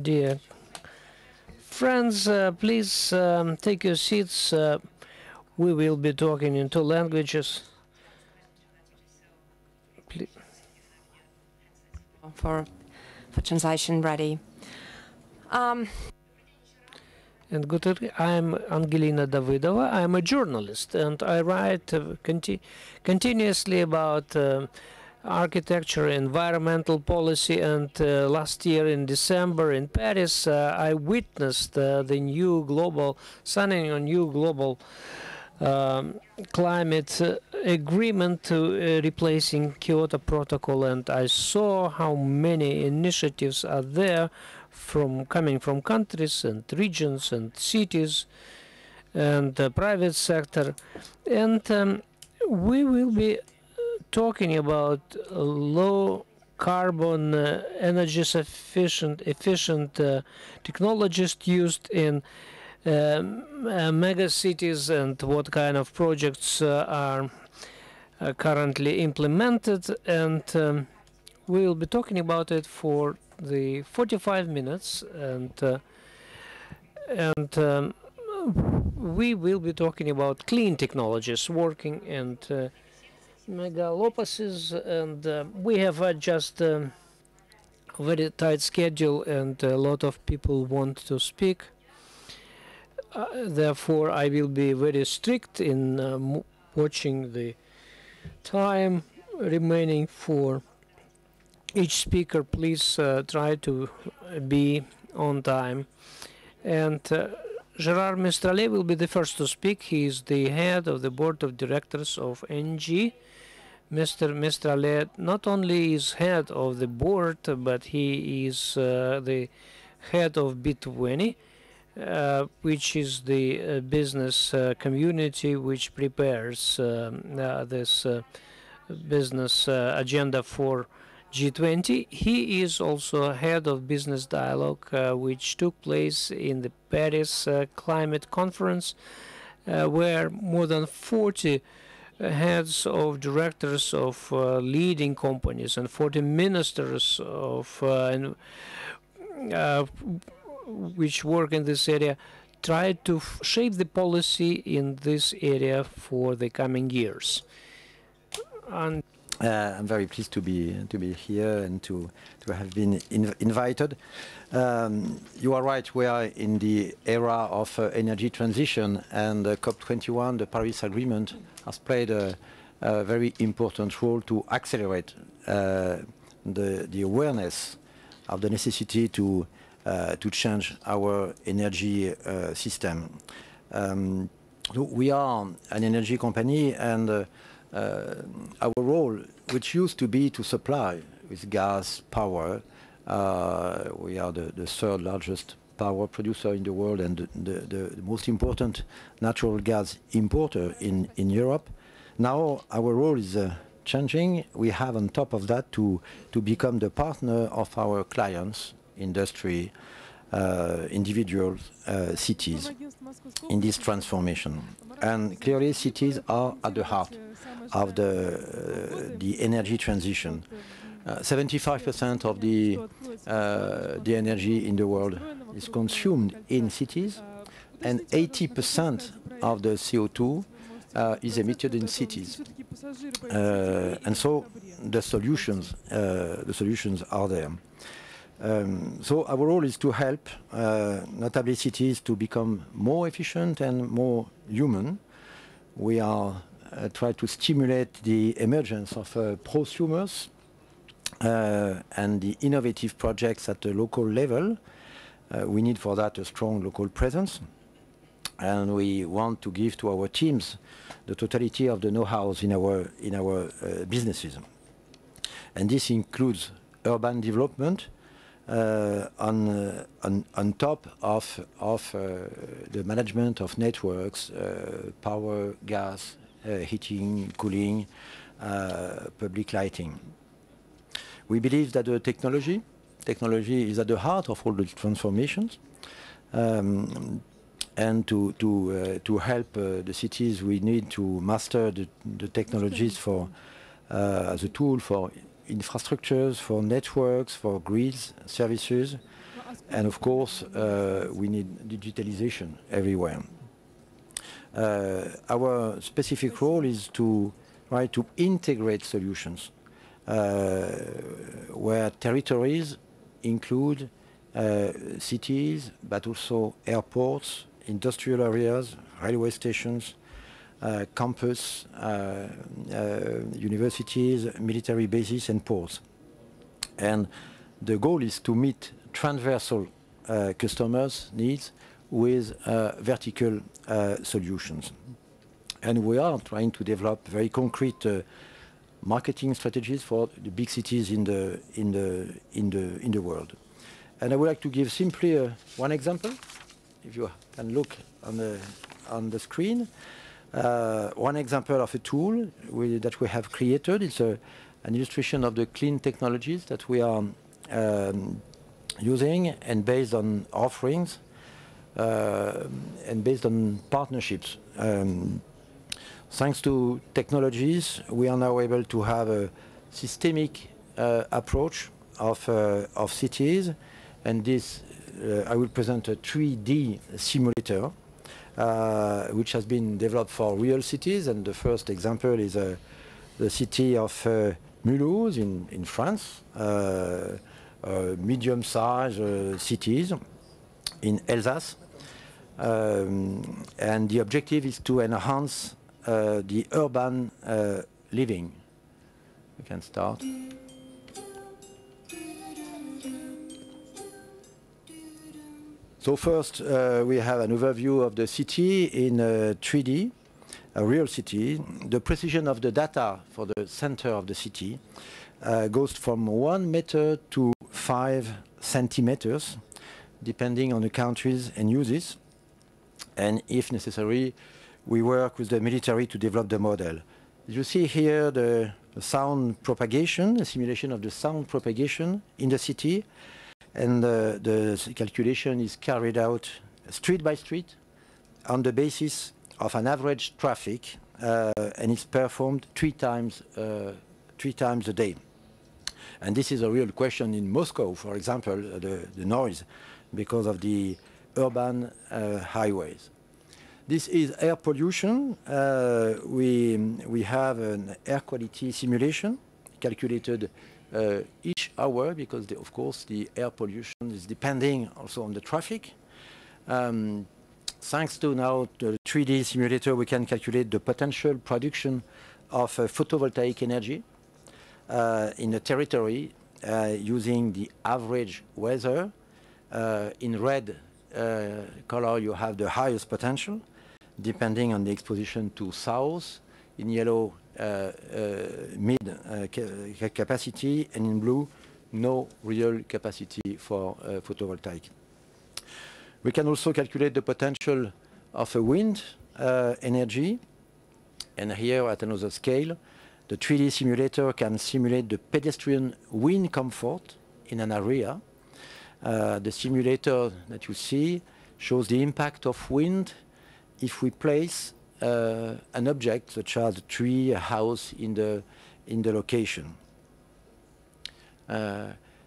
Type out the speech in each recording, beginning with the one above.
Dear friends, please take your seats. We will be talking in two languages. Please. For translation ready. And good. I'm Angelina Davidova. I'm a journalist, and I write continuously about architecture, environmental policy, and last year in December in Paris, I witnessed the new global signing a new global climate agreement to replacing Kyoto Protocol, and I saw how many initiatives are there coming from countries and regions and cities and the private sector, and we will be talking about low carbon energy efficient technologies used in megacities and what kind of projects are currently implemented, and we will be talking about it for the 45 minutes, and we will be talking about clean technologies working and megalopolises, and we have just a very tight schedule, and a lot of people want to speak. Therefore, I will be very strict in watching the time remaining for each speaker. Please try to be on time. And Gerard Mestralet will be the first to speak. He is the head of the board of directors of NG. Mr. Mestralet not only is head of the board, but he is the head of B20, which is the business community which prepares this business agenda for G20. He is also head of business dialogue, which took place in the Paris Climate Conference, where more than 40 heads of directors of leading companies and 40 ministers of which work in this area try to shape the policy in this area for the coming years. And I'm very pleased to be here and to have been invited. You are right. We are in the era of energy transition, and COP21, the Paris Agreement, has played a very important role to accelerate the awareness of the necessity to change our energy system. We are an energy company, and our role, which used to be to supply with gas power, we are the third largest power producer in the world and the most important natural gas importer in Europe. Now our role is changing. We have on top of that to become the partner of our clients, industry, individuals, cities in this transformation. And clearly cities are at the heart of the energy transition. 75% of the energy in the world is consumed in cities, and 80% of the CO2 is emitted in cities. And so the solutions are there. So our role is to help notably cities to become more efficient and more human. We are try to stimulate the emergence of prosumers and the innovative projects at the local level. We need for that a strong local presence, and we want to give to our teams the totality of the know-hows in our businesses. And this includes urban development on top of the management of networks, power, gas, heating, cooling, public lighting. We believe that the technology is at the heart of all the transformations, and to help the cities, we need to master the technologies for as a tool for infrastructures, for networks, for grids, services, and of course, we need digitalization everywhere. Our specific role is to try to integrate solutions where territories include cities, but also airports, industrial areas, railway stations, campus, universities, military bases, and ports. And the goal is to meet transversal customers' needs with vertical solutions. And we are trying to develop very concrete marketing strategies for the big cities in the world. And I would like to give simply one example. If you can look on the screen, one example of a tool that we have created. It's an illustration of the clean technologies that we are using, and based on offerings and based on partnerships. Thanks to technologies, we are now able to have a systemic approach of cities, and this I will present a 3D simulator which has been developed for real cities, and the first example is the city of Mulhouse in France, medium-sized cities in Alsace, and the objective is to enhance the urban living. We can start. So first, we have an overview of the city in 3D, a real city. The precision of the data for the center of the city goes from 1 meter to 5 centimeters, depending on the countries and uses. And if necessary, we work with the military to develop the model. You see here the sound propagation, a simulation of the sound propagation in the city. And the calculation is carried out street by street on the basis of an average traffic, and it's performed three times a day. And this is a real question in Moscow, for example, the noise, because of the urban highways. This is air pollution. We have an air quality simulation calculated each hour, because of course the air pollution is depending also on the traffic. Thanks to now the 3D simulator, we can calculate the potential production of photovoltaic energy in a territory using the average weather. In red color you have the highest potential, depending on the exposition to south. In yellow, mid capacity, and in blue, no real capacity for photovoltaic. We can also calculate the potential of a wind energy, and here at another scale, the 3D simulator can simulate the pedestrian wind comfort in an area. The simulator that you see shows the impact of wind if we place an object such as a tree, a house in the location.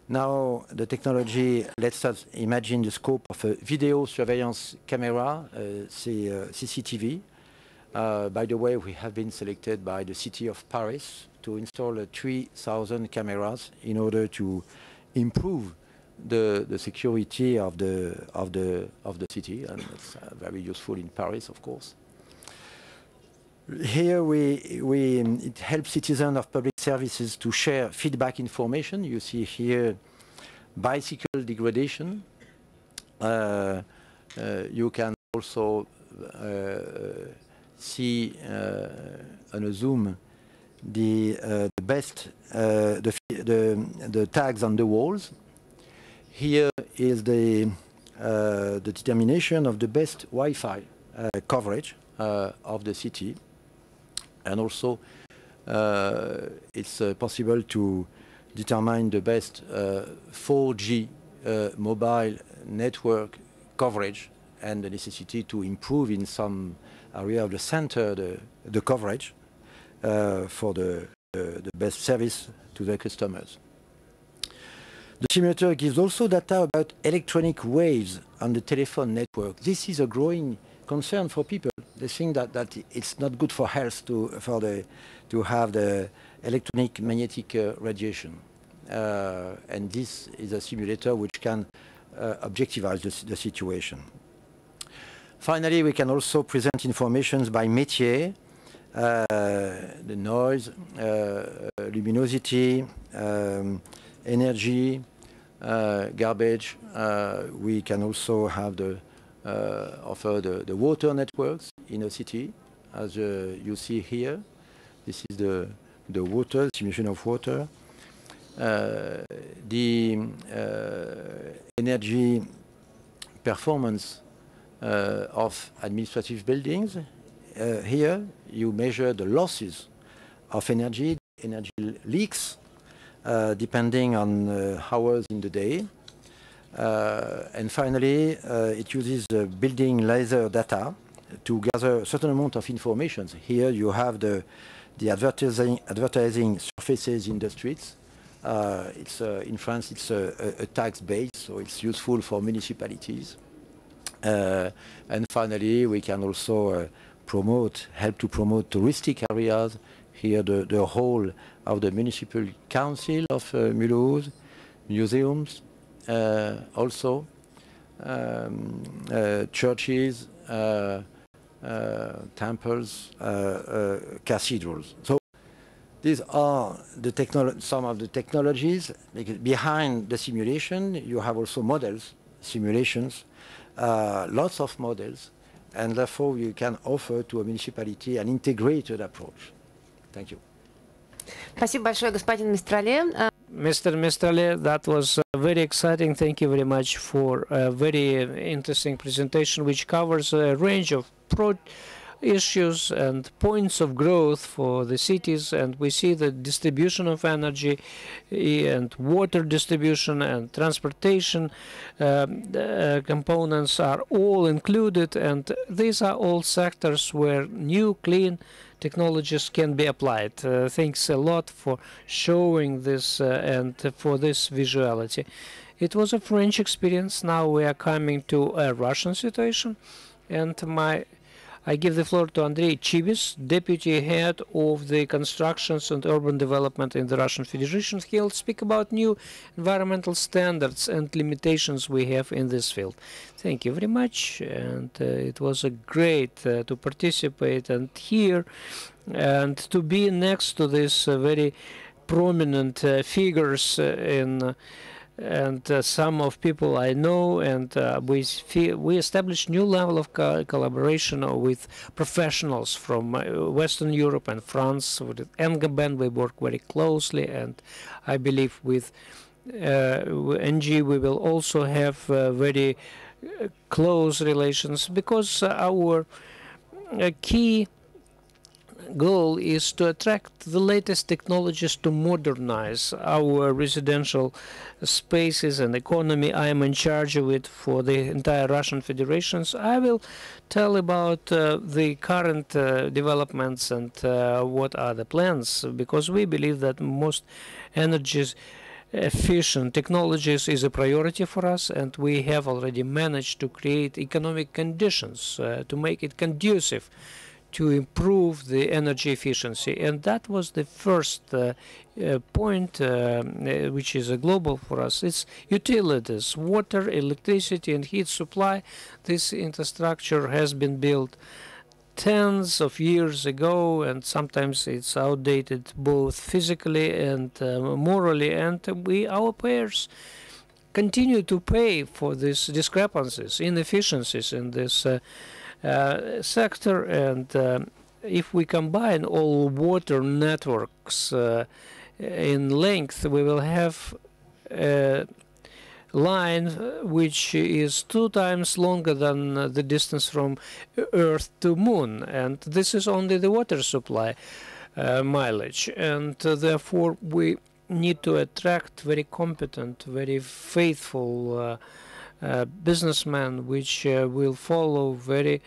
Now the technology lets us imagine the scope of a video surveillance camera, CCTV. By the way, we have been selected by the city of Paris to install 3,000 cameras in order to improve the security of the city, and it's very useful in Paris, of course. Here it helps citizens of public services to share feedback information. You see here bicycle degradation. You can also see on a zoom the best the tags on the walls. Here is the determination of the best Wi-Fi coverage of the city. And also, it's possible to determine the best 4G mobile network coverage, and the necessity to improve in some area of the center the coverage for the best service to the customers. The simulator gives also data about electronic waves on the telephone network. This is a growing concern for people. They think that it's not good for health to have the electronic magnetic radiation. And this is a simulator which can objectivize the situation. Finally, we can also present information by métier, the noise, luminosity, energy, garbage. We can also have offer the water networks in a city, as you see here. This is the water, simulation of water. The energy performance of administrative buildings. Here you measure the losses of energy leaks, depending on hours in the day. And finally, it uses building laser data to gather a certain amount of information. Here you have the advertising surfaces in the streets. In France, it's a tax base, so it's useful for municipalities. And finally, we can also help to promote touristic areas. Here, the whole of the municipal council of Mulhouse, museums, also churches, temples, cathedrals. So these are some of the technologies. Behind the simulation, you have also models, simulations, lots of models, and therefore you can offer to a municipality an integrated approach. Thank you. Спасибо большое, господин Мистрале. Mr. Mistrale, that was very exciting. Thank you very much for a very interesting presentation, which covers a range of issues and points of growth for the cities. And we see the distribution of energy and water distribution and transportation components are all included. And these are all sectors where new clean technologies can be applied. Thanks a lot for showing this and for this visuality. It was a French experience. Now we are coming to a Russian situation, and I give the floor to Andrei Chibis, Deputy Head of the Constructions and Urban Development in the Russian Federation. He'll speak about new environmental standards and limitations we have in this field. Thank you very much, and it was a great to participate and hear and to be next to these very prominent figures and some of people I know, and we established new level of collaboration with professionals from Western Europe and France. With Engaben we work very closely, and I believe with NG we will also have very close relations, because our key goal is to attract the latest technologies to modernize our residential spaces and economy. I am in charge of it for the entire Russian Federation. So I will tell about the current developments and what are the plans, because we believe that most energy efficient technologies is a priority for us, and we have already managed to create economic conditions to make it conducive to improve the energy efficiency. And that was the first point, which is a global for us. It's utilities, water, electricity, and heat supply. This infrastructure has been built tens of years ago, and sometimes it's outdated both physically and morally, and our payers continue to pay for these discrepancies, inefficiencies in this sector. And if we combine all water networks in length, we will have a line which is 2 times longer than the distance from Earth to Moon, and this is only the water supply mileage. And therefore we need to attract very competent, very faithful businessmen, which will follow very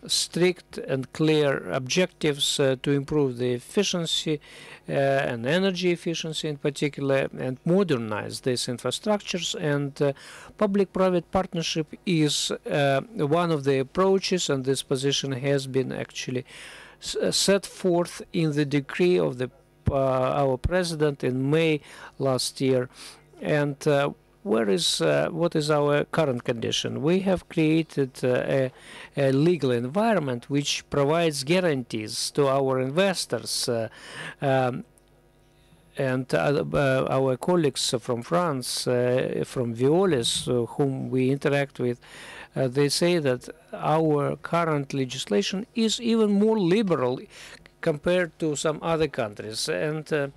strict and clear objectives to improve the efficiency and energy efficiency in particular, and modernize these infrastructures. And public-private partnership is one of the approaches, and this position has been actually set forth in the decree of the our president in May last year. And what is our current condition? We have created a legal environment which provides guarantees to our investors. And our colleagues from France, from Veolis, whom we interact with, they say that our current legislation is even more liberal compared to some other countries. And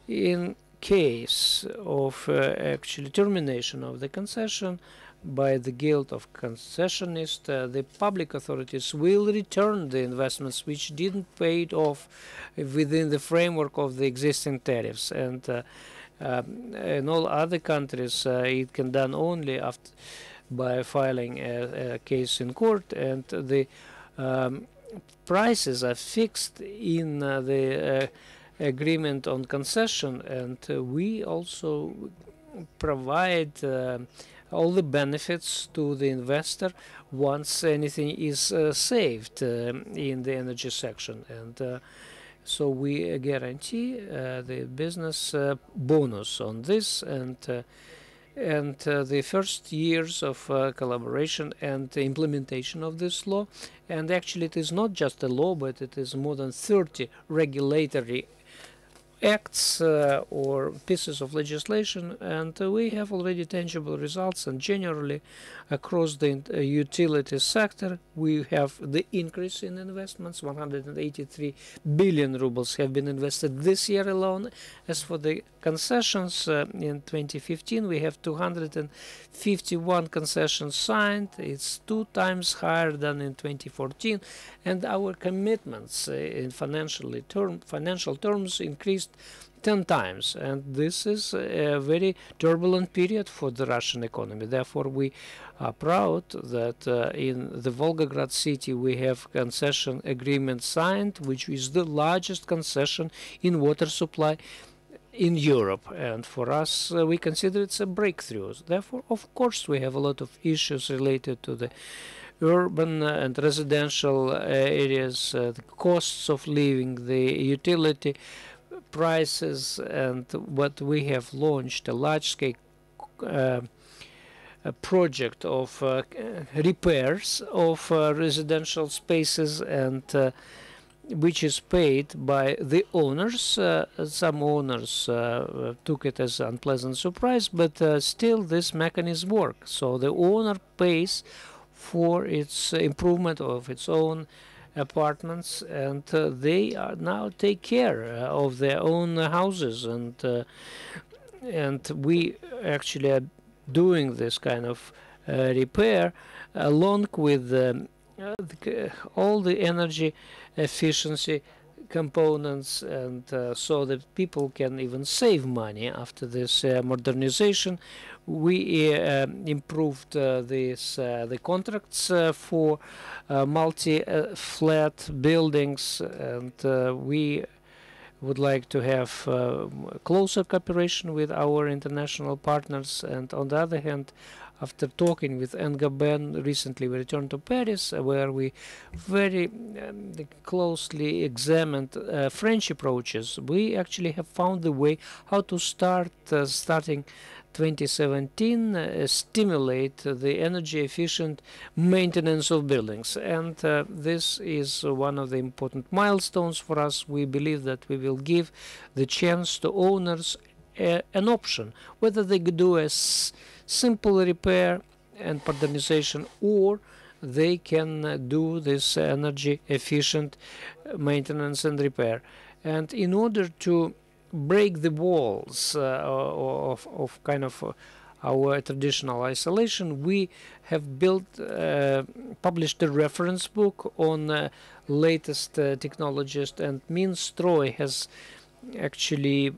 in case of actually termination of the concession by the guild of concessionists, the public authorities will return the investments which didn't pay it off within the framework of the existing tariffs. And in all other countries, it can done only after by filing a case in court, and the prices are fixed in the agreement on concession, and we also provide all the benefits to the investor once anything is saved in the energy section. And so we guarantee the business bonus on this, and the first years of collaboration and implementation of this law. And actually it is not just a law, but it is more than 30 regulatory acts or pieces of legislation, and we have already tangible results. And generally across the utility sector, we have the increase in investments. 183 billion rubles have been invested this year alone. As for the concessions, in 2015 we have 251 concessions signed. It's 2 times higher than in 2014, and our commitments in financial terms increased 10 times. And this is a very turbulent period for the Russian economy. Therefore, we are proud that in the Volgograd city we have concession agreement signed, which is the largest concession in water supply in Europe. And for us, we consider it's a breakthrough. Therefore, of course, we have a lot of issues related to the urban and residential areas, the costs of living, the utility prices, and what we have launched a large-scale project of repairs of residential spaces, and which is paid by the owners. Some owners took it as an unpleasant surprise, but still this mechanism works. So the owner pays for its improvement of its own apartments, and they now take care of their own houses, and we actually are doing this kind of repair along with all the energy efficiency components, and so that people can even save money after this modernization. We improved the contracts for multi-flat buildings, and we would like to have closer cooperation with our international partners. And on the other hand, after talking with NGABN, recently we returned to Paris, where we very closely examined French approaches. We actually have found the way how to starting 2017, stimulate the energy efficient maintenance of buildings. And this is one of the important milestones for us. We believe that we will give the chance to owners an option, whether they could do a simple repair and modernization, or they can do this energy efficient maintenance and repair. And in order to break the walls of kind of our traditional isolation, we have published a reference book on latest technologies, and Minstroj has actually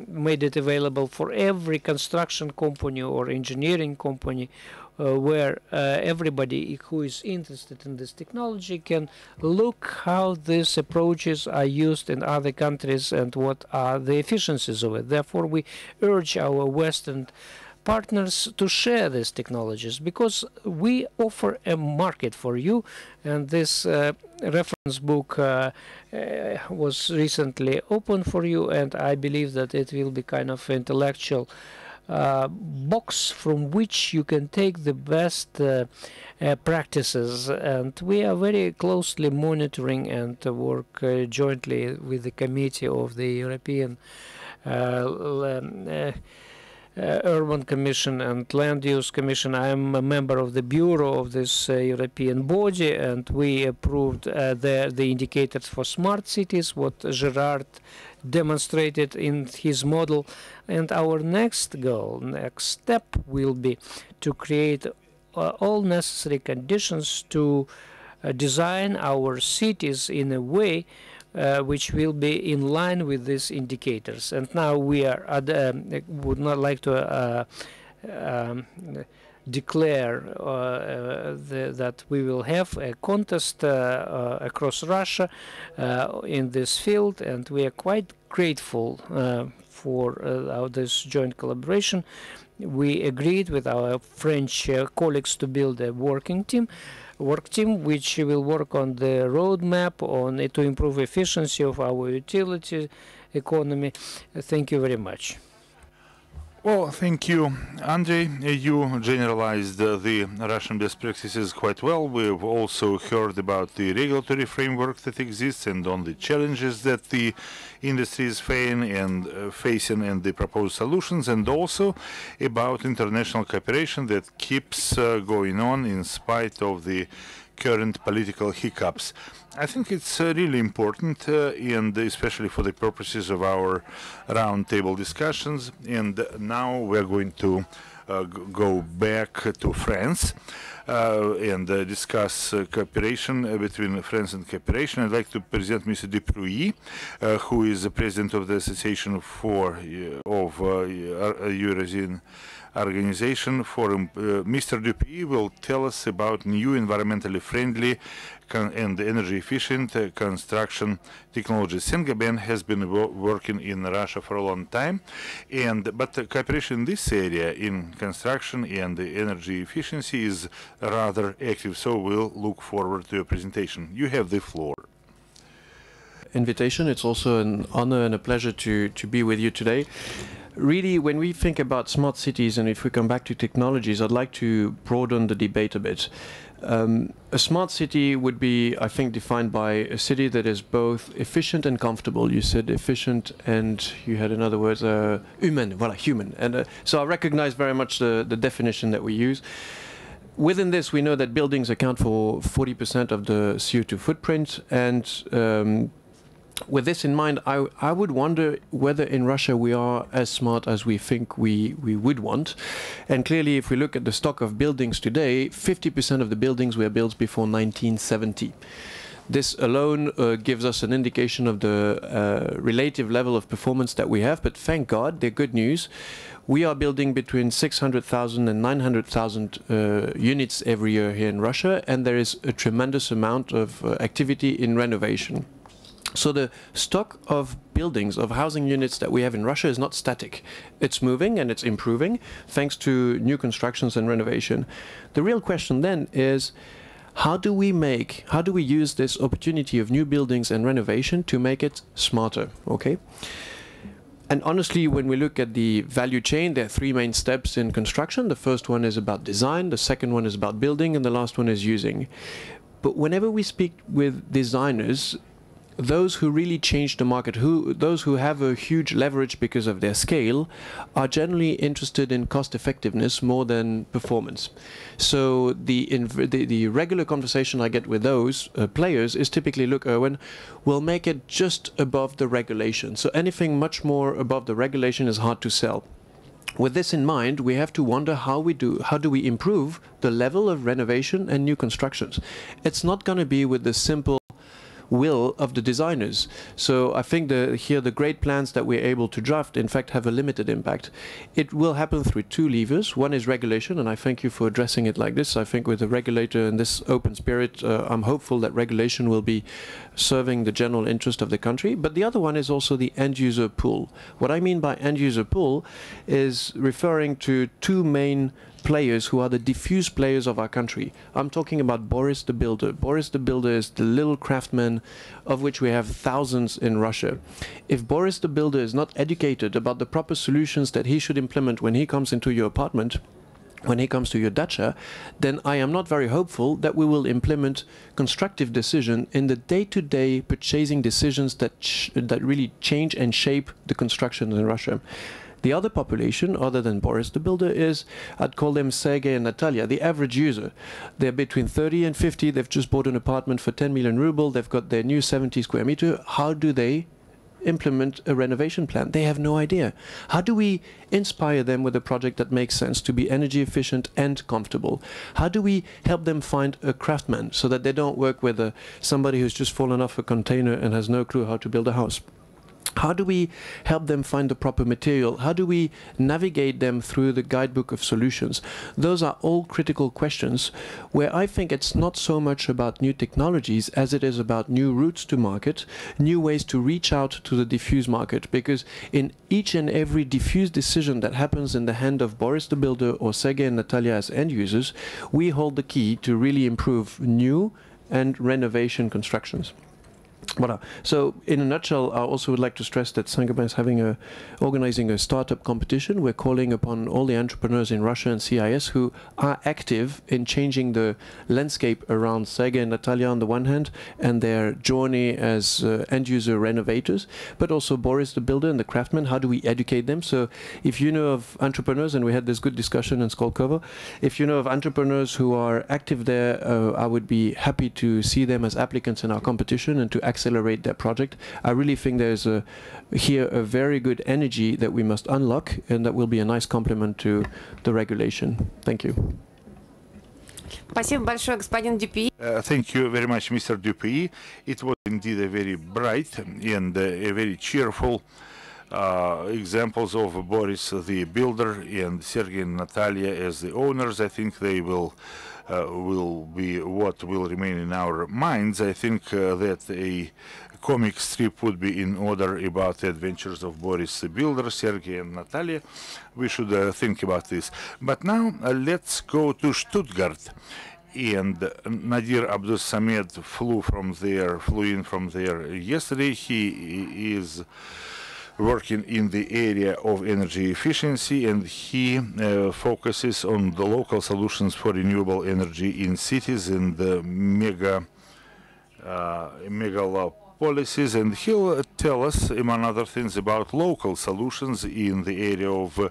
made it available for every construction company or engineering company where everybody who is interested in this technology can look how these approaches are used in other countries and what are the efficiencies of it. Therefore, we urge our Western partners to share these technologies, because we offer a market for you, and this reference book was recently opened for you, and I believe that it will be kind of intellectual box from which you can take the best practices, and we are very closely monitoring and work jointly with the committee of the European Urban Commission and Land Use Commission. I am a member of the bureau of this European body, and we approved the indicators for smart cities, what Gerard demonstrated in his model. And our next goal, next step, will be to create all necessary conditions to design our cities in a way which will be in line with these indicators. And now we are would not like to declare that we will have a contest across Russia in this field, and we are quite grateful for this joint collaboration. We agreed with our French colleagues to build a work team which will work on the roadmap to improve efficiency of our utility economy. Thank you very much. Well, thank you, Andrei. You generalized the Russian best practices quite well. We've also heard about the regulatory framework that exists and on the challenges that the industry is facing and the proposed solutions, and also about international cooperation that keeps going on in spite of the current political hiccups. I think it's really important, and especially for the purposes of our roundtable discussions. And now we're going to go back to France and discuss cooperation between France and cooperation. I'd like to present Mr. Dupuy, who is the president of the Association of Eurasian Organization Forum. Mr. Dupuy will tell us about new environmentally friendly and energy efficient construction technology. Saint-Gobain has been working in Russia for a long time, but the cooperation in this area in construction and energy efficiency is rather active, so we'll look forward to your presentation. You have the floor. Invitation. It's also an honor and a pleasure to be with you today. Really, when we think about smart cities, and if we come back to technologies, I'd like to broaden the debate a bit. A smart city would be, I think, defined by a city that is both efficient and comfortable. You said efficient, and you had another word, human. Voilà, human. And so I recognize very much the definition that we use. Within this, we know that buildings account for 40% of the CO2 footprint, and with this in mind, I would wonder whether in Russia we are as smart as we think we would want. And clearly, if we look at the stock of buildings today, 50% of the buildings were built before 1970. This alone gives us an indication of the relative level of performance that we have, but thank God, the good news, we are building between 600,000 and 900,000 units every year here in Russia, and there is a tremendous amount of activity in renovation. So the stock of buildings, of housing units that we have in Russia is not static. It's moving and it's improving thanks to new constructions and renovation. The real question then is, how do we use this opportunity of new buildings and renovation to make it smarter, okay? And honestly, when we look at the value chain, there are three main steps in construction. The first one is about design, the second one is about building, and the last one is using. But whenever we speak with designers, those who really change the market, those who have a huge leverage because of their scale, are generally interested in cost effectiveness more than performance. So the regular conversation I get with those players is typically, look, Erwin, we'll make it just above the regulation. So anything much more above the regulation is hard to sell. With this in mind, we have to wonder how do we improve the level of renovation and new constructions. It's not going to be with the simple, will of the designers. So I think here the great plans that we're able to draft, in fact, have a limited impact. It will happen through two levers. One is regulation, and I thank you for addressing it like this. I think with the regulator and this open spirit, I'm hopeful that regulation will be serving the general interest of the country. But the other one is also the end-user pool. What I mean by end-user pool is referring to two main players who are the diffuse players of our country. I'm talking about Boris the Builder. Boris the Builder is the little craftsman of which we have thousands in Russia. If Boris the Builder is not educated about the proper solutions that he should implement when he comes into your apartment, when he comes to your dacha, then I am not very hopeful that we will implement constructive decision in the day-to-day purchasing decisions that really change and shape the construction in Russia. The other population, other than Boris the Builder, is, I'd call them Sergei and Natalia, the average user. They're between 30 and 50, they've just bought an apartment for 10 million ruble, they've got their new 70 square meter. How do they implement a renovation plan? They have no idea. How do we inspire them with a project that makes sense to be energy efficient and comfortable? How do we help them find a craftsman so that they don't work with somebody who's just fallen off a container and has no clue how to build a house? How do we help them find the proper material? How do we navigate them through the guidebook of solutions? Those are all critical questions where I think it's not so much about new technologies as it is about new routes to market, new ways to reach out to the diffuse market. Because in each and every diffuse decision that happens in the hand of Boris the Builder or Sergei and Natalia as end users, we hold the key to really improve new and renovation constructions. Voilà. So, in a nutshell, I also would like to stress that Saint-Gobain is organizing a startup competition. We're calling upon all the entrepreneurs in Russia and CIS who are active in changing the landscape around Sergei and Natalia on the one hand, and their journey as end-user renovators, but also Boris the Builder and the craftsman. How do we educate them? So, if you know of entrepreneurs, and we had this good discussion in Skolkovo, if you know of entrepreneurs who are active there, I would be happy to see them as applicants in our competition and to accelerate that project. I really think there's here a very good energy that we must unlock, and that will be a nice complement to the regulation. Thank you. Спасибо большое, господин Дюпи. Thank you very much, Mr. Dupuy. It was indeed a very bright and a very cheerful examples of Boris the Builder and Sergei and Natalia as the owners. I think they will be what will remain in our minds. I think that a comic strip would be in order about the adventures of Boris the Builder, Sergei and Natalia. We should think about this. But now let's go to Stuttgart. And Nadir Abdul Samed flew in from there yesterday. He is working in the area of energy efficiency, and he focuses on the local solutions for renewable energy in cities and megalopolises. And he'll tell us, among other things, about local solutions in the area of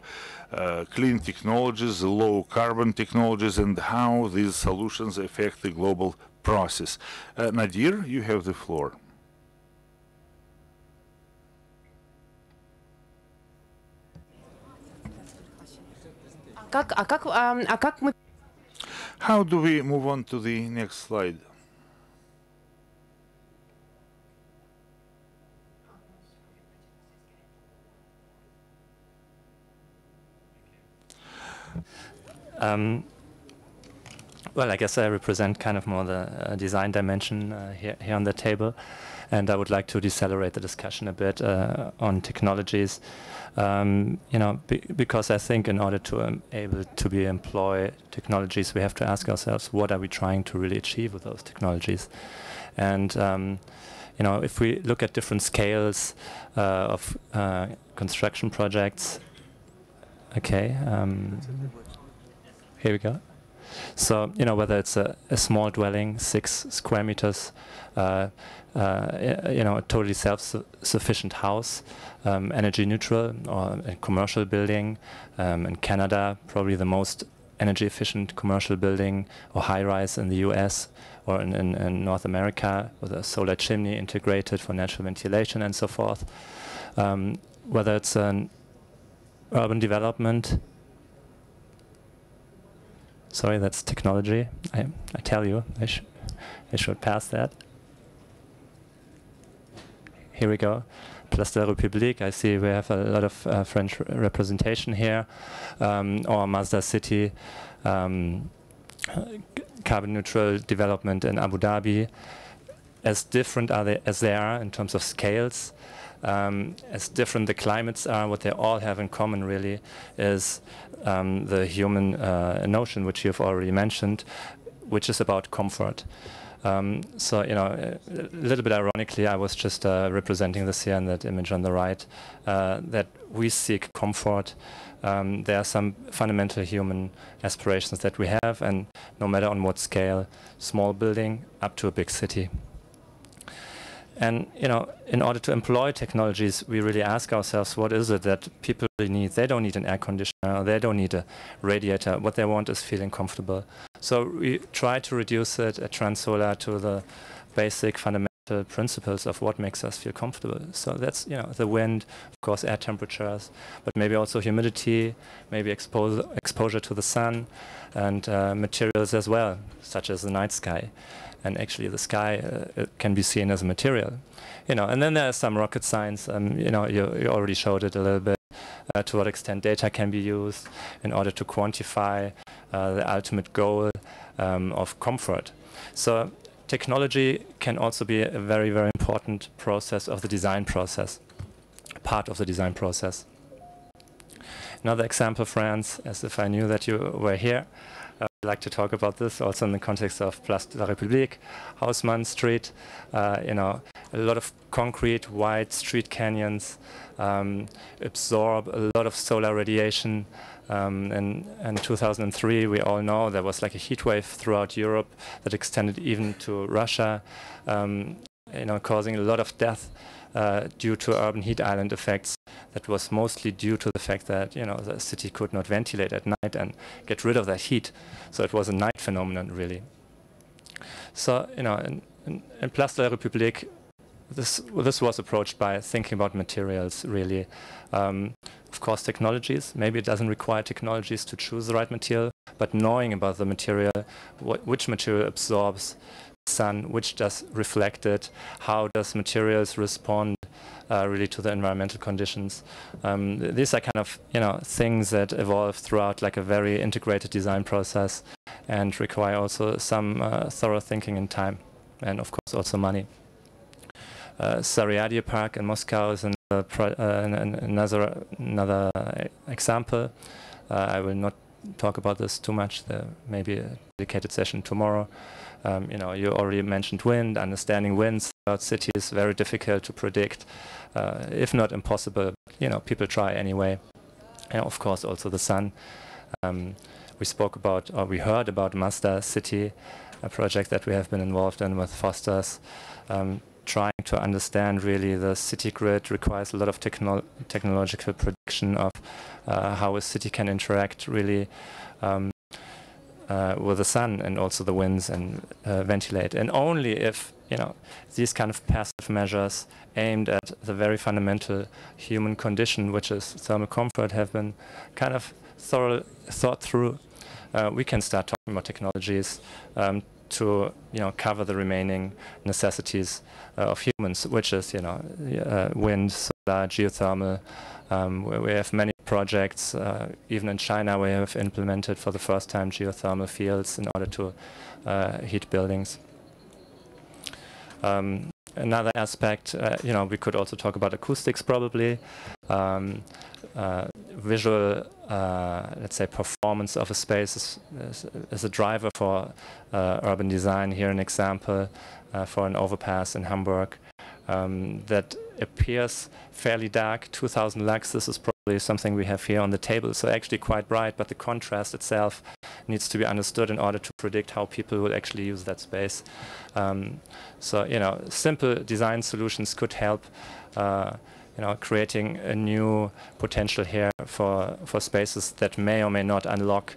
clean technologies, low carbon technologies, and how these solutions affect the global process. Nadir, you have the floor. How do we move on to the next slide? Well, I guess I represent kind of more the design dimension here on the table, and I would like to decelerate the discussion a bit on technologies. Because I think in order to able to be employ technologies, we have to ask ourselves, what are we trying to really achieve with those technologies? And if we look at different scales of construction projects, okay, here we go. So whether it's a small dwelling, 6 square meters, a totally self-sufficient house, energy neutral, or a commercial building. In Canada, probably the most energy efficient commercial building or high-rise in the US, or in North America with a solar chimney integrated for natural ventilation and so forth. Whether it's an urban development. Sorry, that's technology. I tell you, I should pass that. here we go. Place de la République. I see we have a lot of French representation here. Or Mazda City, carbon neutral development in Abu Dhabi. As different as they are in terms of scales, as different the climates are, what they all have in common really is the human notion, which you've already mentioned, which is about comfort. So, you know, a little bit ironically, I was just representing this here in that image on the right, that we seek comfort. There are some fundamental human aspirations that we have, and no matter on what scale, small building up to a big city. And, you know, in order to employ technologies, we really ask ourselves, what is it that people really need? They don't need an air conditioner, they don't need a radiator. What they want is feeling comfortable. So we try to reduce it at Transolar to the basic fundamental principles of what makes us feel comfortable. So that's, you know, the wind, of course, air temperatures, but maybe also humidity, maybe exposure to the sun, and materials as well, such as the night sky. And actually the sky can be seen as a material, you know. And then there's some rocket science. You know, you already showed it a little bit. To what extent data can be used in order to quantify the ultimate goal of comfort. So technology can also be a very, very important process of the design process, part of the design process. Another example, France, as if I knew that you were here. I'd like to talk about this also in the context of Place de la République, Haussmann Street. You know, a lot of concrete, wide street canyons absorb a lot of solar radiation. In 2003, we all know there was like a heat wave throughout Europe that extended even to Russia, you know, causing a lot of death due to urban heat island effects. That was mostly due to the fact that, you know, the city could not ventilate at night and get rid of that heat. So it was a night phenomenon, really. So, you know, in Place de la République, this was approached by thinking about materials, really. Of course, technologies. Maybe it doesn't require technologies to choose the right material, but knowing about the material, which material absorbs sun, which does reflect it, how does materials respond really to the environmental conditions. These are kind of, you know, things that evolve throughout like a very integrated design process and require also some thorough thinking and time, and of course also money. Zaryadye Park in Moscow is another example. I will not talk about this too much. There may be a dedicated session tomorrow. You know, you already mentioned wind. Understanding winds throughout cities is very difficult to predict, if not impossible. You know, people try anyway. And of course, also the sun. We spoke about, or we heard about Mazda City, a project that we have been involved in with Foster's. Trying to understand really the city grid requires a lot of technological prediction of how a city can interact really with the sun and also the winds and ventilate. And only if, you know, these kind of passive measures aimed at the very fundamental human condition, which is thermal comfort, have been kind of thought through, we can start talking about technologies to, you know, cover the remaining necessities of humans, which is, you know, wind, solar, geothermal. We have many projects, even in China we have implemented for the first time geothermal fields in order to heat buildings. Another aspect, you know, we could also talk about acoustics probably. Visual, let's say, performance of a space is a driver for urban design. Here an example for an overpass in Hamburg that appears fairly dark, 2000 lux. This is probably something we have here on the table, so actually quite bright, but the contrast itself needs to be understood in order to predict how people will actually use that space. So, you know, simple design solutions could help you know, creating a new potential here for spaces that may or may not unlock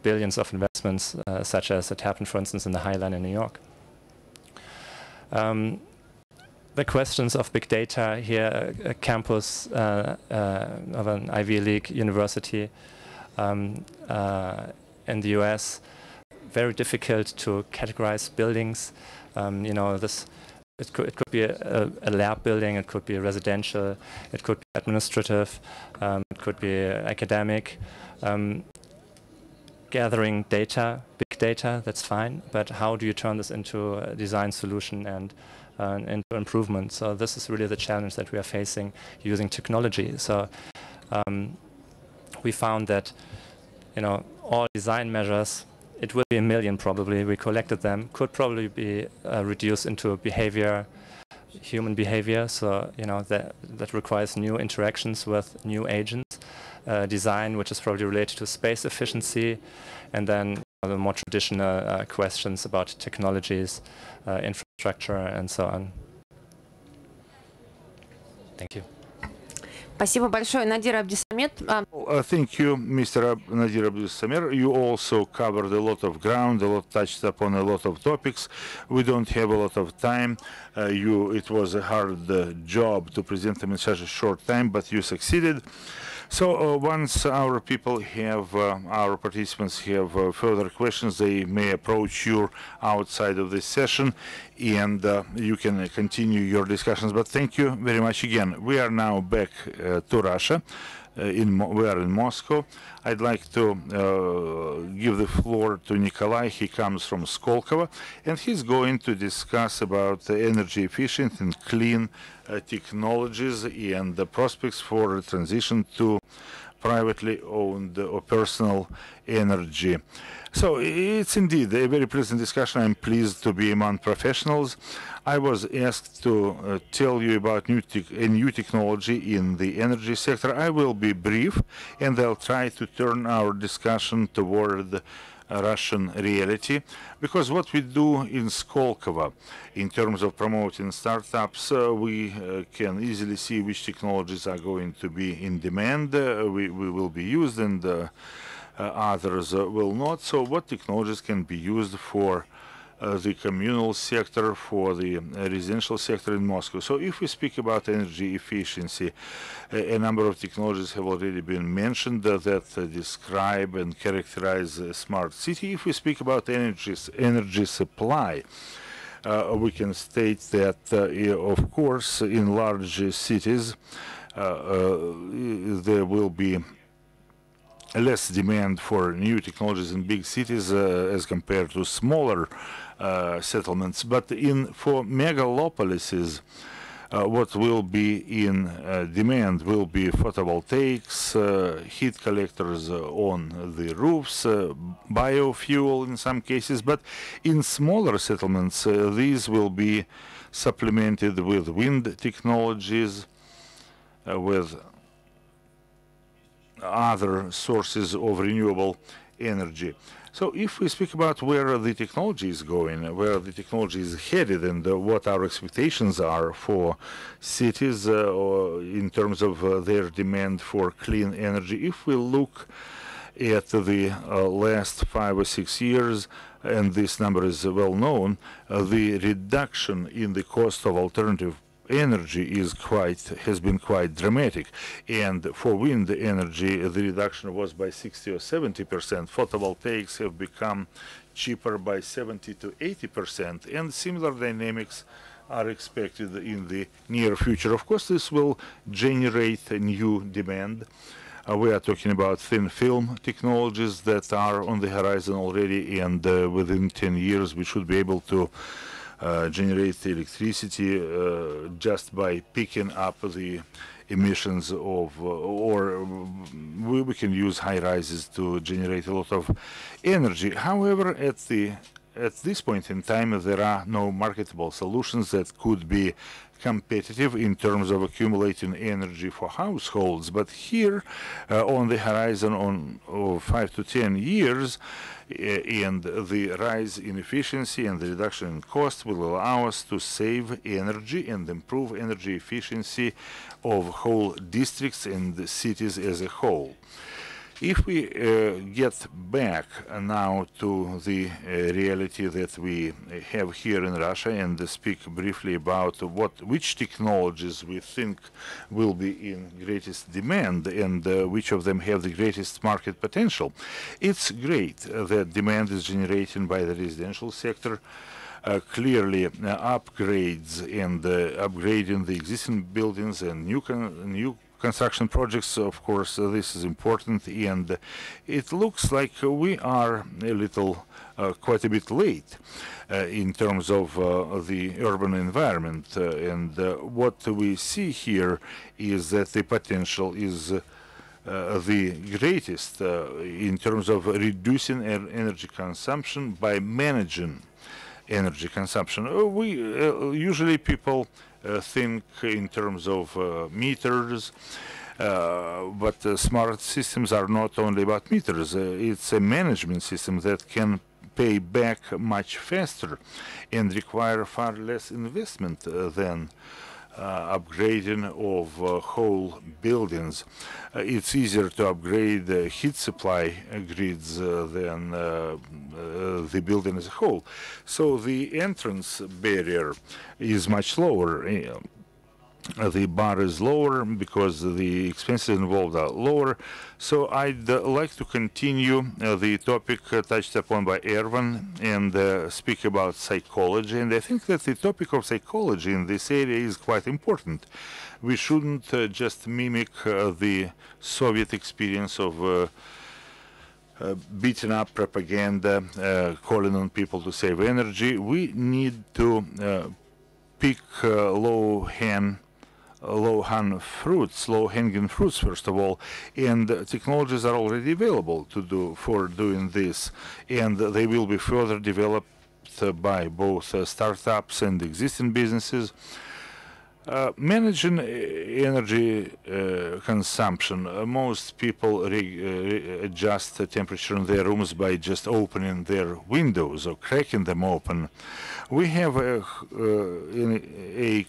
billions of investments, such as it happened, for instance, in the High Line in New York. The questions of big data here, a campus of an Ivy League university in the US, very difficult to categorize buildings. You know, this it could be a lab building, it could be residential, it could be administrative, it could be academic. Gathering data, big data, that's fine, but how do you turn this into a design solution and into improvement? So this is really the challenge that we are facing using technology. So we found that, all design measures, it will be 1 million probably, we collected them, could probably be reduced into behavior, human behavior. So, that requires new interactions with new agents. Design, which is probably related to space efficiency, and then the more traditional questions about technologies, infrastructure, and so on. Thank you. Спасибо большое, Надир Абдисамет. Thank you, Mr. Nadir Abdussamer. You also covered a lot of ground, touched upon a lot of topics. We don't have a lot of time. It was a hard job to present them in such a short time, but you succeeded. So once our participants have further questions, they may approach you outside of this session, and you can continue your discussions. But thank you very much again. We are now back to Russia. We are in Moscow. I'd like to give the floor to Nikolai. He comes from Skolkovo, and he's going to discuss about energy efficient and clean technologies and the prospects for a transition to privately owned or personal energy. So it's indeed a very pleasant discussion. I'm pleased to be among professionals. I was asked to tell you about a new technology in the energy sector. I will be brief, and I'll try to turn our discussion toward Russian reality, because what we do in Skolkovo in terms of promoting startups, we can easily see which technologies are going to be in demand, we will be used, and others will not. So what technologies can be used for the communal sector, for the residential sector in Moscow? So if we speak about energy efficiency, a number of technologies have already been mentioned that describe and characterize a smart city. If we speak about energy supply, we can state that, of course, in large cities, there will be less demand for new technologies in big cities as compared to smaller settlements. But for megalopolises, what will be in demand will be photovoltaics, heat collectors on the roofs, biofuel in some cases. But in smaller settlements, these will be supplemented with wind technologies, with other sources of renewable energy. So if we speak about where the technology is going, where the technology is headed, and what our expectations are for cities in terms of their demand for clean energy, if we look at the last 5 or 6 years, and this number is well known, the reduction in the cost of alternative energy has been quite dramatic. And for wind energy, the reduction was by 60 or 70%. Photovoltaics have become cheaper by 70 to 80%, and similar dynamics are expected in the near future. Of course, this will generate a new demand. We are talking about thin film technologies that are on the horizon already, and within 10 years we should be able to generate electricity just by picking up the emissions of, or we can use high rises to generate a lot of energy. However, at this point in time, there are no marketable solutions that could be competitive in terms of accumulating energy for households. But here, on the horizon of 5 to 10 years, and the rise in efficiency and the reduction in cost will allow us to save energy and improve energy efficiency of whole districts and cities as a whole. If we get back now to the reality that we have here in Russia and speak briefly about which technologies we think will be in greatest demand and which of them have the greatest market potential, it's great that demand is generated by the residential sector. clearly upgrades and upgrading the existing buildings and new construction projects. Of course, this is important, and it looks like we are a little, quite a bit late in terms of the urban environment. And what we see here is that the potential is the greatest in terms of reducing energy consumption by managing energy consumption. Usually people think in terms of meters, but smart systems are not only about meters. It's a management system that can pay back much faster and require far less investment than upgrading of whole buildings. It's easier to upgrade heat supply grids than the building as a whole. So the entrance barrier is much lower. The bar is lower because the expenses involved are lower. So I'd like to continue the topic touched upon by Erwan and speak about psychology. And I think that the topic of psychology in this area is quite important. We shouldn't just mimic the Soviet experience of beating up propaganda, calling on people to save energy. We need to pick low-hanging fruits first of all, and technologies are already available for doing this, and they will be further developed by both startups and existing businesses. Managing energy consumption. Most people adjust the temperature in their rooms by just opening their windows or cracking them open. We have a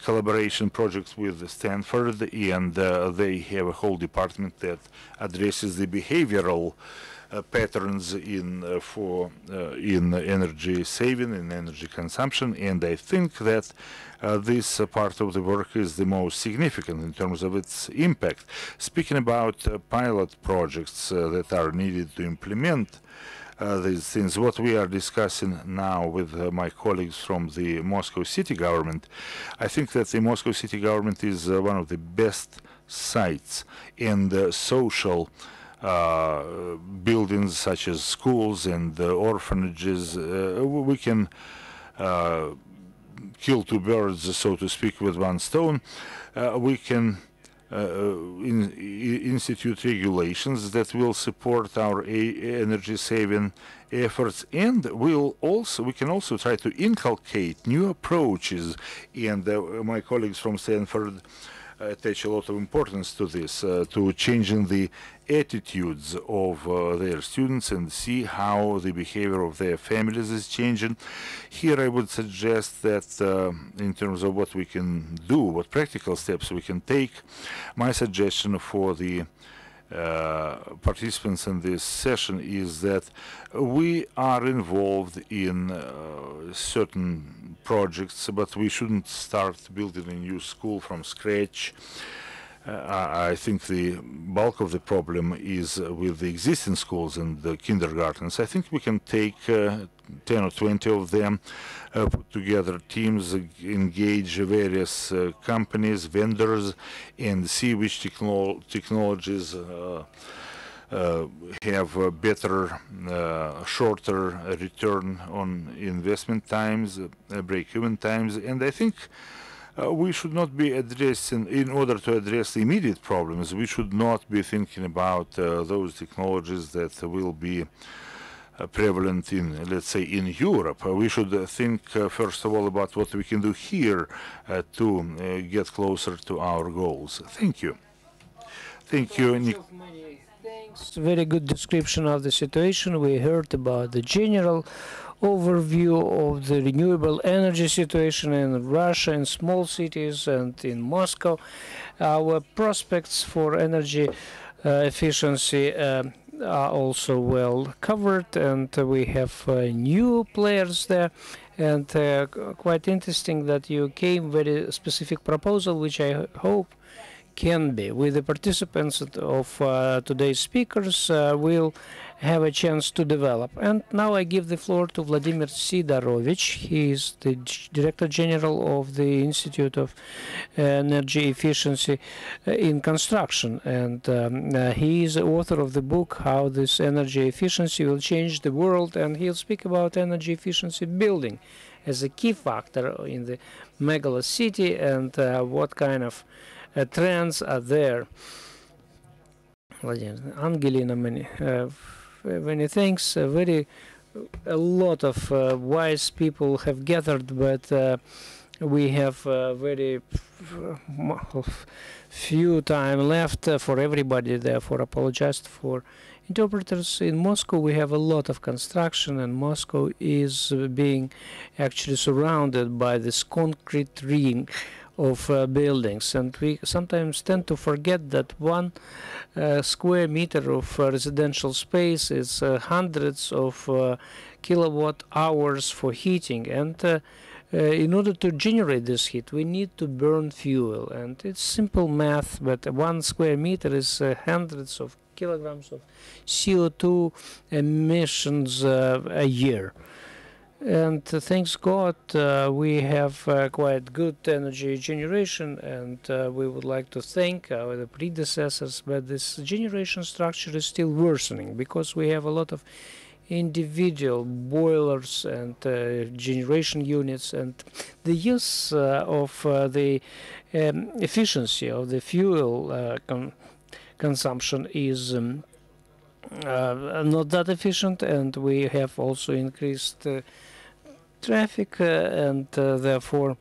collaboration project with Stanford, and they have a whole department that addresses the behavioral patterns in energy saving and energy consumption, and I think that this part of the work is the most significant in terms of its impact. Speaking about pilot projects that are needed to implement these things, what we are discussing now with my colleagues from the Moscow city government, I think that the Moscow city government is one of the best sites in social buildings such as schools and orphanages. We can kill two birds, so to speak, with one stone. We can institute regulations that will support our energy saving efforts, and we can also try to inculcate new approaches, and my colleagues from Stanford attach a lot of importance to this, to changing the attitudes of their students and see how the behavior of their families is changing. Here I would suggest that in terms of what we can do, what practical steps we can take, my suggestion for the participants in this session is that we are involved in certain projects, but we shouldn't start building a new school from scratch. I think the bulk of the problem is with the existing schools and the kindergartens. I think we can take 10 or 20 of them, put together teams, engage various companies, vendors, and see which technologies have better, shorter return on investment times, break-even times, and I think we should not be addressing, in order to address the immediate problems, we should not be thinking about those technologies that will be prevalent in, let's say, in Europe. We should think, first of all, about what we can do here to get closer to our goals. Thank you. Thank you, Nick. Thanks. Very good description of the situation. We heard about the general overview of the renewable energy situation in Russia, in small cities, and in Moscow. Our prospects for energy efficiency are also well covered, and we have new players there. And quite interesting that you came very specific proposal, which I hope can be with the participants of today's speakers will have a chance to develop. And now I give the floor to Vladimir Sidorovich. He is the Director General of the Institute of Energy Efficiency in Construction, and he is the author of the book How This Energy Efficiency Will Change the World, and he'll speak about energy efficiency building as a key factor in the megacity and what kind of trends are there. Angelina, many thanks. A lot of wise people have gathered, but we have very few time left for everybody. Therefore, apologize for interpreters. In Moscow, we have a lot of construction, and Moscow is being actually surrounded by this concrete ring of buildings, and we sometimes tend to forget that 1 square meter of residential space is hundreds of kilowatt hours for heating, and in order to generate this heat we need to burn fuel, and it's simple math, but 1 square meter is hundreds of kilograms of CO2 emissions a year. And thanks God, we have quite good energy generation, and we would like to thank our predecessors, but this generation structure is still worsening because we have a lot of individual boilers and generation units, and the use of the efficiency of the fuel consumption is not that efficient, and we have also increased traffic, and therefore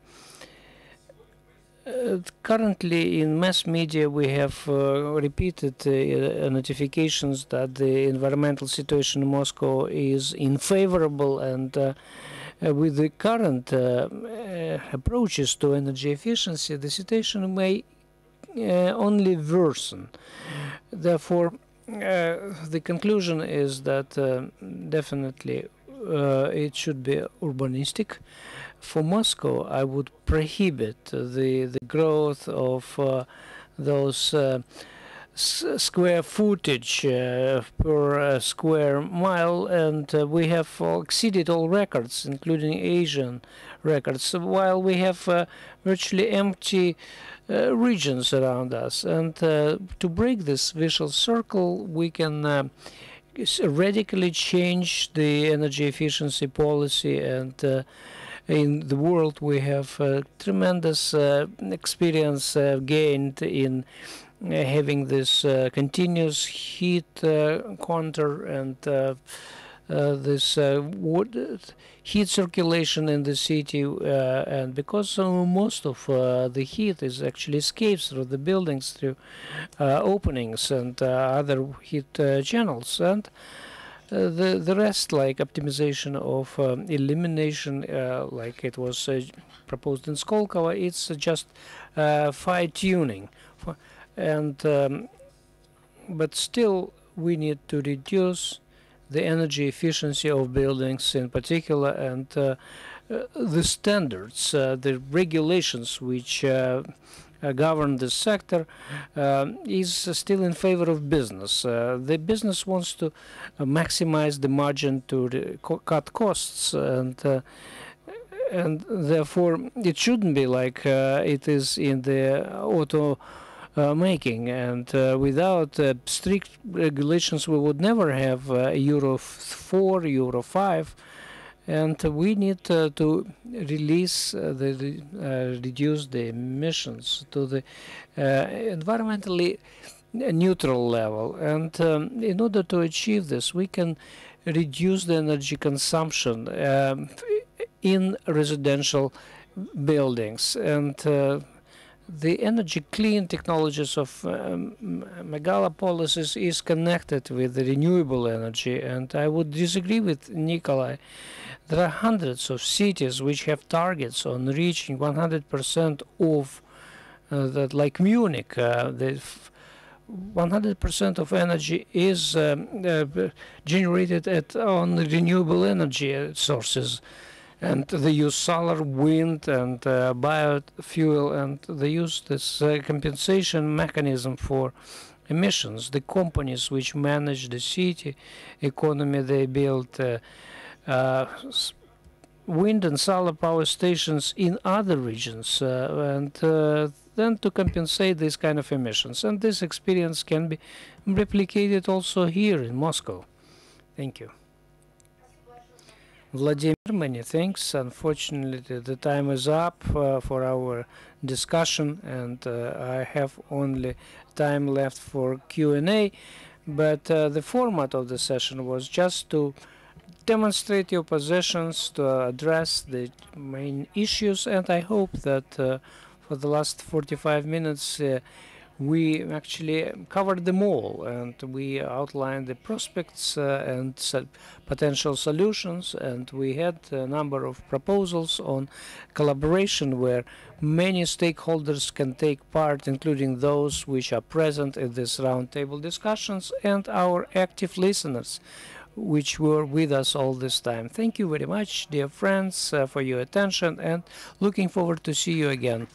currently in mass media we have repeated notifications that the environmental situation in Moscow is unfavorable, and with the current approaches to energy efficiency the situation may only worsen. Therefore the conclusion is that definitely it should be urbanistic. For Moscow, I would prohibit the growth of those square footage per square mile, and we have exceeded all records, including Asian records, while we have virtually empty regions around us. And to break this vicious circle, we can radically change the energy efficiency policy, and in the world we have tremendous experience gained in having this continuous heat counter and this heat circulation in the city, and because most of the heat is actually escapes through the buildings through openings and other heat channels, and the rest, like optimization of elimination, like it was proposed in Skolkovo, it's just fine tuning, and but still we need to reduce the energy efficiency of buildings in particular, and the standards, the regulations which govern this sector is still in favor of business. The business wants to maximize the margin to cut costs, and therefore it shouldn't be like it is in the auto making, and without strict regulations we would never have Euro 4, Euro 5, and we need to release reduce the emissions to the environmentally neutral level, and in order to achieve this we can reduce the energy consumption in residential buildings, and the energy clean technologies of megalopolises is connected with the renewable energy, and I would disagree with Nikolai. There are hundreds of cities which have targets on reaching 100% of that, like Munich. The 100% of energy is generated on renewable energy sources, and they use solar, wind, and biofuel, and they use this compensation mechanism for emissions. The companies which manage the city economy, they build wind and solar power stations in other regions, and then to compensate this kind of emissions. And this experience can be replicated also here in Moscow. Thank you. Vladimir, many thanks. Unfortunately, the time is up for our discussion, and I have only time left for Q&A. But the format of the session was just to demonstrate your positions, to address the main issues, and I hope that for the last 45 minutes we actually covered them all, and we outlined the prospects and potential solutions, and we had a number of proposals on collaboration where many stakeholders can take part, including those which are present in these roundtable discussions and our active listeners which were with us all this time. Thank you very much, dear friends, for your attention, and looking forward to see you again.